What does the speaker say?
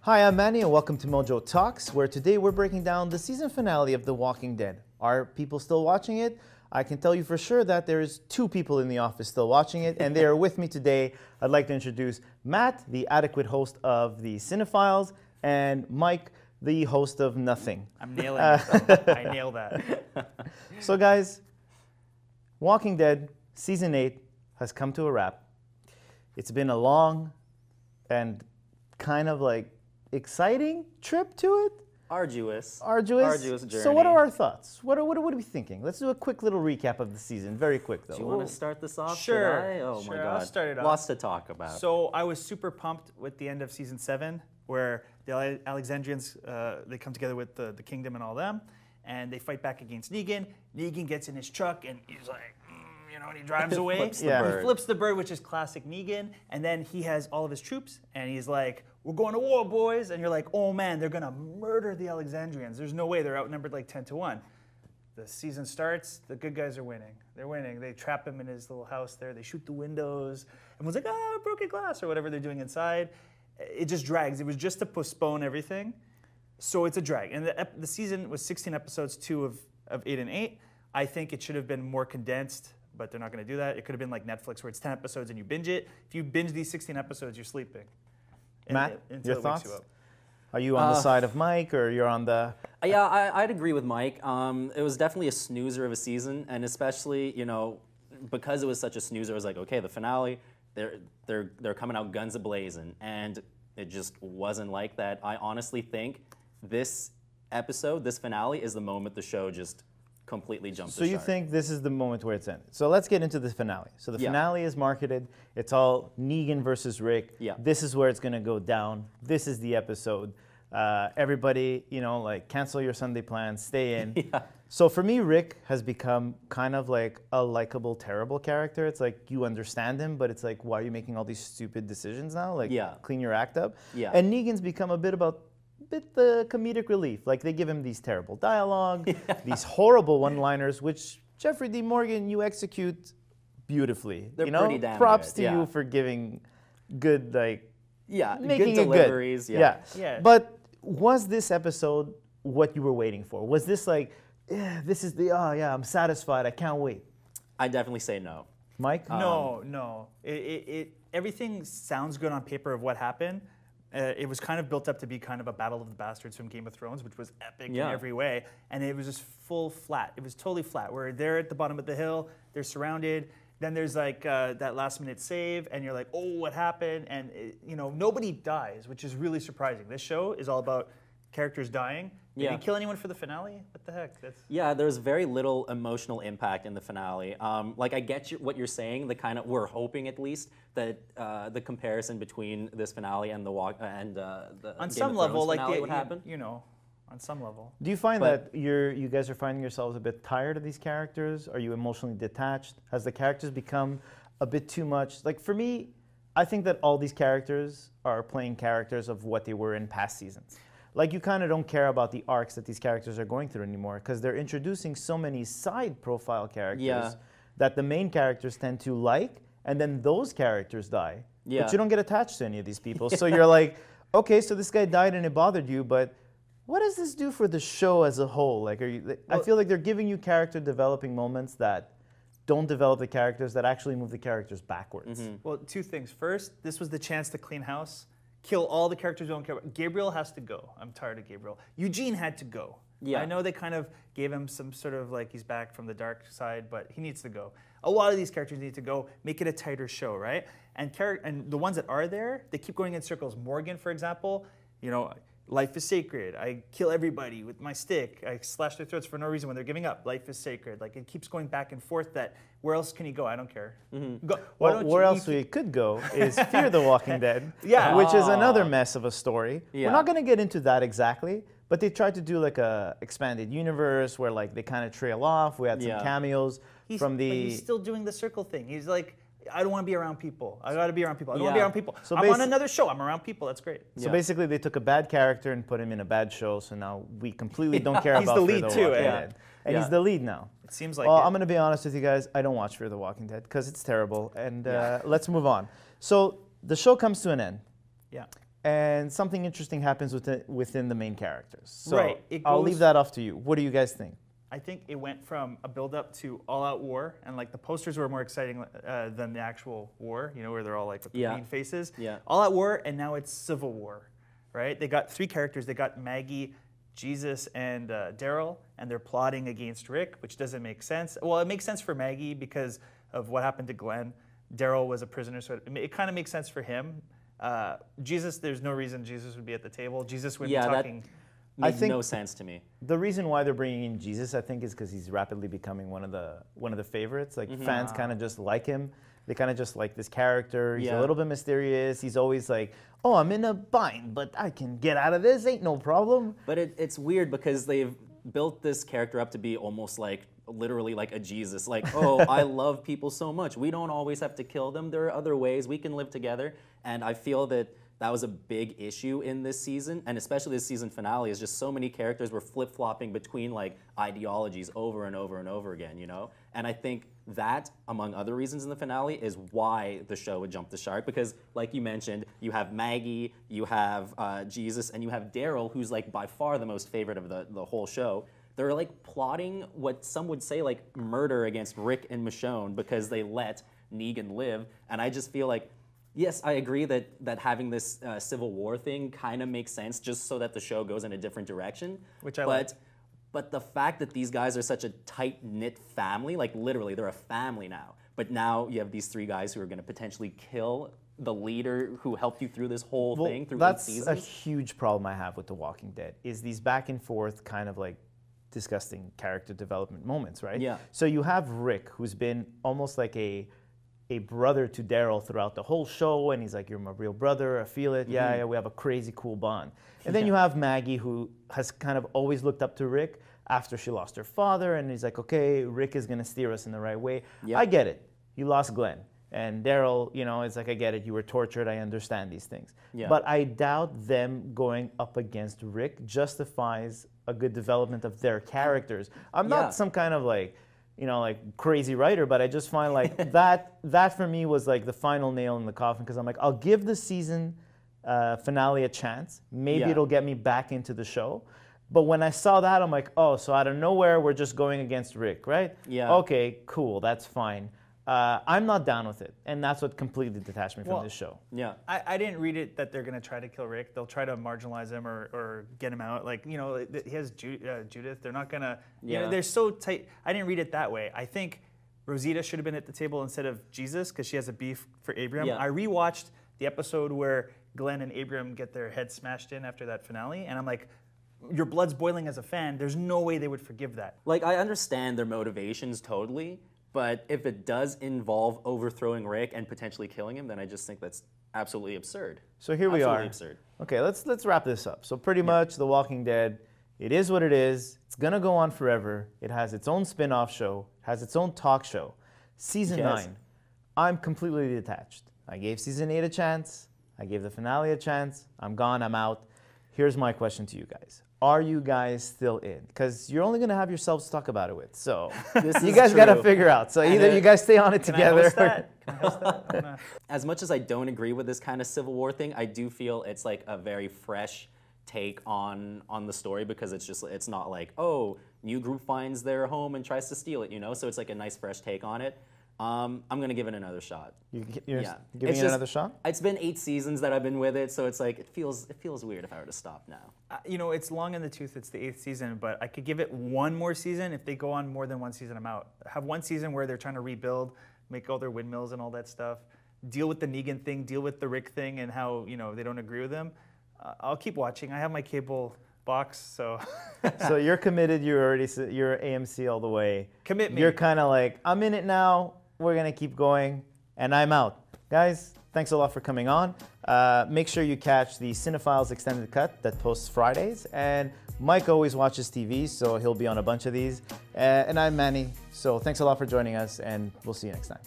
Hi, I'm Manny and welcome to Mojo Talks, where today we're breaking down the season finale of The Walking Dead. Are people still watching it? I can tell you for sure that there's 2 people in the office still watching it, and they are with me today. I'd like to introduce Matt, the adequate host of the Cinephiles, and Mike, the host of Nothing. I'm nailing it. I nailed that. So guys, Walking Dead Season 8 has come to a wrap. It's been a long and kind of like exciting trip to it. Arduous journey. So what are our thoughts? What are we thinking? Let's do a quick little recap of the season. Very quick though. Do you want to start this off? Sure. Oh my Sure, God. I'll start it off. Lots to talk about. So I was super pumped with the end of season 7, where the Alexandrians they come together with the kingdom and all them, and they fight back against Negan. Negan gets in his truck and he's like, and he drives away. Flips the bird. He flips the bird, which is classic Negan, and then he has all of his troops, and he's like, "We're going to war, boys!" And you're like, "Oh man, they're gonna murder the Alexandrians. There's no way. They're outnumbered like 10-1." The season starts. The good guys are winning. They're winning. They trap him in his little house there. They shoot the windows. Everyone's like, "Ah, broken glass," or whatever they're doing inside. It just drags. It was just to postpone everything, so it's a drag. And the season was 16 episodes, 2 of 8 and 8. I think it should have been more condensed, but they're not going to do that. It could have been like Netflix, where it's 10 episodes and you binge it. If you binge these 16 episodes, you're sleeping. Matt, Until your it wakes thoughts? you up. Are you on the side of Mike or you're on the... Yeah, I'd agree with Mike. It was definitely a snoozer of a season, and especially, because it was such a snoozer, I was like, okay, the finale, they're coming out guns a-blazing, and it just wasn't like that. I honestly think this episode, this finale, is the moment the show just completely jumped the So you shark. think this is the moment where it's ended. So let's get into the finale. So the finale is marketed. It's all Negan versus Rick. Yeah. This is where it's going to go down. This is the episode. Everybody, cancel your Sunday plans, stay in. Yeah. So for me, Rick has become kind of like a likable, terrible character. It's like you understand him, but it's like, why are you making all these stupid decisions now? Like, clean your act up. Yeah. And Negan's become a bit the comedic relief. Like they give him these terrible dialogue, these horrible one-liners, which Jeffrey D. Morgan, you execute beautifully. They're pretty damn Props good, to you for giving good, making good it deliveries. good. Yeah. But was this episode what you were waiting for? Was this like, I'm satisfied, I can't wait? I definitely say no. Mike? No. Everything sounds good on paper of what happened. It was kind of built up to be kind of a Battle of the Bastards from Game of Thrones, which was epic in every way. And it was just full flat. It was totally flat. Where they're at the bottom of the hill, they're surrounded. Then there's like that last minute save, and you're like, oh, what happened? And nobody dies, which is really surprising. This show is all about characters dying. They didn't kill anyone for the finale? What the heck? There's very little emotional impact in the finale. I get what you're saying. We're hoping at least that the comparison between this finale and the on some level, like would happen. On some level. Do you find that you guys are finding yourselves a bit tired of these characters? Are you emotionally detached? Has the characters become a bit too much? Like for me, I think that all these characters are playing characters of what they were in past seasons. Like you kind of don't care about the arcs that these characters are going through anymore because they're introducing so many side profile characters that the main characters tend to like, and then those characters die. Yeah. But you don't get attached to any of these people. So you're like, okay, so this guy died and it bothered you, but what does this do for the show as a whole? Like, I feel like they're giving you character developing moments that don't develop the characters, that actually move the characters backwards. Mm-hmm. Well, 2 things. First, this was the chance to clean house. Kill all the characters we don't care about. Gabriel has to go. I'm tired of Gabriel. Eugene had to go. Yeah. I know they kind of gave him some sort of like he's back from the dark side, but he needs to go. A lot of these characters need to go. Make it a tighter show, right? And the ones that are there, they keep going in circles. Morgan, for example, life is sacred. I kill everybody with my stick. I slash their throats for no reason when they're giving up. Life is sacred. Like it keeps going back and forth. That where else can he go? I don't care. Mm-hmm. Go. Well, where else we could go is Fear the Walking Dead, which is another mess of a story. Yeah. We're not going to get into that exactly, but they tried to do like a expanded universe where like they kind of trail off. We had some cameos from the. But he's still doing the circle thing. He's like, I don't want to be around people. I got to be around people. I don't want to be around people. So I'm on another show. I'm around people. That's great. So basically, they took a bad character and put him in a bad show. So now we completely don't care about the lead Fear the too, Walking Dead. And he's the lead now. It seems like Well, I'm going to be honest with you guys. I don't watch Fear the Walking Dead because it's terrible. And let's move on. So the show comes to an end. Yeah. and something interesting happens within the main characters. So Right, it I'll goes- leave that off to you. What do you guys think? I think it went from a build-up to all-out war, and like the posters were more exciting than the actual war. You know, where they're all like with the Yeah. mean faces. Yeah. All-out war, and now it's civil war, right? They got 3 characters. They got Maggie, Jesus, and Daryl, and they're plotting against Rick, which doesn't make sense. Well, it makes sense for Maggie because of what happened to Glenn. Daryl was a prisoner, so it kind of makes sense for him. Jesus, there's no reason Jesus would be at the table. Jesus would be talking. Made think- no sense to me. The reason why they're bringing in Jesus, I think, is because he's rapidly becoming one of the favorites. Like fans kind of just like him. They kind of just like this character. He's a Yeah. little bit mysterious. He's always like, "Oh, I'm in a bind, but I can get out of this. Ain't no problem." But it's weird because they've built this character up to be almost like literally like a Jesus. Like, oh, I love people so much. We don't always have to kill them. There are other ways we can live together. And I feel that that was a big issue in this season, and especially this season finale is just so many characters were flip-flopping between like ideologies over and over and over again, you know? And I think that, among other reasons in the finale, is why the show would jump the shark, because like you mentioned, you have Maggie, you have Jesus, and you have Daryl, who's like by far the most favorite of the whole show. They're like plotting what some would say like murder against Rick and Michonne because they let Negan live, and I just feel like, yes, I agree that having this Civil War thing kind of makes sense just so that the show goes in a different direction. Which I like. But the fact that these guys are such a tight-knit family, like literally they're a family now, but now you have these 3 guys who are going to potentially kill the leader who helped you through this whole thing through 8 that's seasons. a huge problem I have with The Walking Dead, is these back and forth kind of like disgusting character development moments, right? Yeah. So you have Rick, who's been almost like a brother to Daryl throughout the whole show, and he's like, "You're my real brother, I feel it, yeah, we have a crazy cool bond." And then you have Maggie, who has kind of always looked up to Rick after she lost her father, and he's like, "Okay, Rick is gonna steer us in the right way." Yep. I get it, you lost Glenn. And Daryl, you know, it's like, I get it, you were tortured, I understand these things. Yeah. But I doubt them going up against Rick justifies a good development of their characters. I'm Yeah. not some kind of like, you know, like crazy writer, but I just find like that for me was like the final nail in the coffin, because I'm like, I'll give the season finale a chance. Maybe Yeah. it'll get me back into the show. But when I saw that, I'm like, oh, so out of nowhere, we're just going against Rick, right? Yeah. Okay, cool, that's fine. I'm not down with it, and that's what completely detached me from Well, this show. Yeah. I didn't read it that they're going to try to kill Rick. They'll try to marginalize him or get him out. Like, you know, he has Judith. They're not going to, you know, Yeah. they're so tight. I didn't read it that way. I think Rosita should have been at the table instead of Jesus because she has a beef for Abraham. Yeah. I rewatched the episode where Glenn and Abraham get their heads smashed in after that finale, and I'm like, your blood's boiling as a fan. There's no way they would forgive that. Like, I understand their motivations totally, but if it does involve overthrowing Rick and potentially killing him, then I just think that's absolutely absurd. So here we Absolutely are. absurd. Okay, let's wrap this up. So pretty much, The Walking Dead, it is what it is. It's gonna go on forever. It has its own spin-off show, has its own talk show. Season Yes. 9, I'm completely detached. I gave season 8 a chance. I gave the finale a chance. I'm gone. I'm out. Here's my question to you guys. Are you guys still in? Because you're only going to have yourselves to talk about it with. So This you is guys got to true. figure out. So either you guys stay on it Can together. I host that? Can I host that? I'm gonna- As much as I don't agree with this kind of Civil War thing, I do feel it's like a very fresh take on the story, because it's not like, oh, new group finds their home and tries to steal it, you know? So it's like a nice fresh take on it. I'm gonna give it another shot. You're Yeah. giving It's it just- another shot? It's been 8 seasons that I've been with it, so it's like it feels weird if I were to stop now. You know, it's long in the tooth. It's the 8th season, but I could give it one more season. If they go on more than one season, I'm out. Have one season where they're trying to rebuild, make all their windmills and all that stuff, deal with the Negan thing, deal with the Rick thing and how, you know, they don't agree with him. I'll keep watching. I have my cable box, so. So you're committed. You're AMC all the way. Commit me. You're kind of like, I'm in it now. We're going to keep going. And I'm out. Guys, thanks a lot for coming on. Make sure you catch the Cinephiles Extended Cut that posts Fridays. And Mike always watches TV, so he'll be on a bunch of these. And I'm Manny. So thanks a lot for joining us, and we'll see you next time.